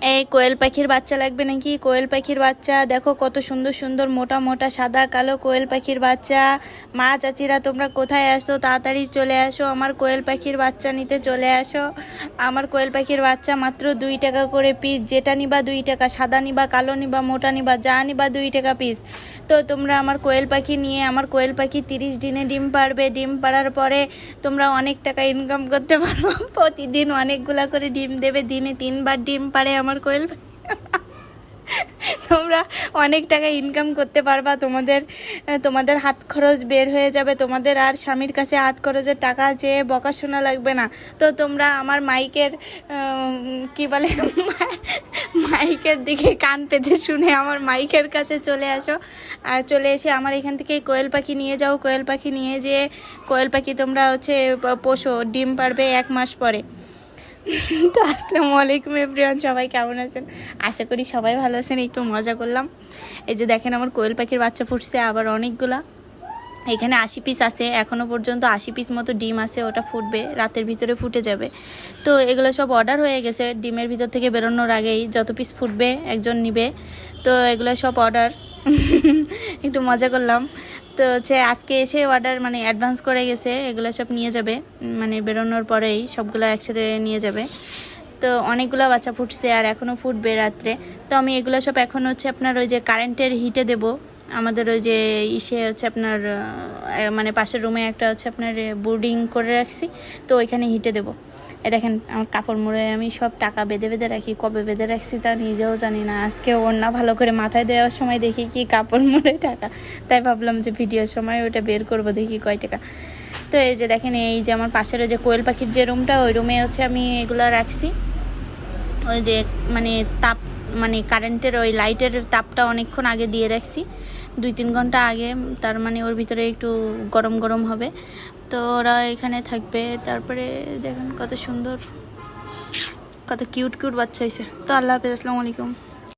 এই কোয়েল পাখির বাচ্চা লাগবে নাকি? কোয়েল পাখির বাচ্চা দেখো কত সুন্দর সুন্দর মোটা মোটা সাদা কালো কোয়েল পাখির বাচ্চা। মা চাচিরা তোমরা কোথায় আসো? তাড়াতাড়ি চলে আসো, আমার কোয়েল পাখির বাচ্চা নিতে চলে আসো। আমার কোয়েল পাখির বাচ্চা মাত্র 2 টাকা করে পিস, যেটা নিবা 2 টাকা, সাদা নিবা কালো নিবা মোটা নিবা যা নিবা 2 টাকা পিস। তো তোমরা আমার কোয়েল পাখি নিয়ে, আমার কোয়েল পাখি 30 দিনে ডিম পাড়বে, ডিম পাড়ার পরে তোমরা অনেক টাকা ইনকাম করতে পারো। প্রতিদিন অনেকগুলা করে ডিম দেবে, দিনে 3 বার ডিম পাড়ে আমার কোয়েল পাখি। তোমরা অনেক টাকা ইনকাম করতে পারবা, তোমাদের হাত খরচ বের হয়ে যাবে, তোমাদের আর স্বামীর কাছে হাত খরচের টাকা চেয়ে বকাশোনা লাগবে না। তো তোমরা আমার মাইকের কি বলে মাইকের দিকে কান পেতে শুনে আমার মাইকের কাছে চলে আসো, আর চলে এসে আমার এখান থেকে কোয়েল পাখি নিয়ে যাও। কোয়েল পাখি নিয়ে যেয়ে কোয়েল পাখি তোমরা পোষো, ডিম পারবে 1 মাস পরে। তো আসসালামু আলাইকুম এভরিওয়ান, সবাই কেমন আছেন? আশা করি সবাই ভালো আছেন। একটু মজা করলাম। এই যে দেখেন আমার কোয়েল পাখির বাচ্চা ফুটছে আবার অনেকগুলা। এখানে 80 পিস আছে, এখনও পর্যন্ত 80 পিস মতো ডিম আছে, ওটা ফুটবে, রাতের ভিতরে ফুটে যাবে। তো এগুলো সব অর্ডার হয়ে গেছে, ডিমের ভিতর থেকে বেরোনোর আগেই যত পিস ফুটবে একজন নিবে। তো এগুলো সব অর্ডার। একটু মজা করলাম। তো আজকে এসে অর্ডার মানে অ্যাডভান্স করে গেছে, এগুলো সব নিয়ে যাবে, মানে বেরোনোর পরেই সবগুলো একসাথে নিয়ে যাবে। তো অনেকগুলো বাচ্চা ফুটছে আর এখনও ফুটবে রাত্রে। তো আমি এগুলো সব এখন আপনার ওই যে কারেন্টের হিটে দেব। আমাদের ওই যে আপনার মানে পাশের রুমে একটা আপনার বোর্ডিং করে রাখছি, তো ওইখানে হিটে দেব। দেখেন আমার কাপড় মুড়ে আমি সব টাকা বেঁধে বেঁধে রাখি, কবে বেঁধে রাখছি তা নিজেও জানি না। আজকে ওড়না ভালো করে মাথায় দেওয়ার সময় দেখি কি কাপড় মুড়ে টাকা, তাই ভাবলাম যে ভিডিওর সময় ওটা বের করবো, দেখি কয় টাকা। তো এই যে দেখেন, এই যে আমার পাশের ওই যে কোয়েল পাখির যে রুমটা, ওই রুমে আমি এগুলো রাখছি। ওই যে মানে তাপ, মানে কারেন্টের ওই লাইটের তাপটা অনেকক্ষণ আগে দিয়ে রাখছি, 2-3 ঘন্টা আগে, তার মানে ওর ভিতরে একটু গরম গরম হবে। তো ওরা এখানে থাকবে। তারপরে দেখেন কত সুন্দর, কত কিউট কিউট বাচ্চা হয়েছে। তো আল্লাহ হাফেজ, আসসালামু আলাইকুম।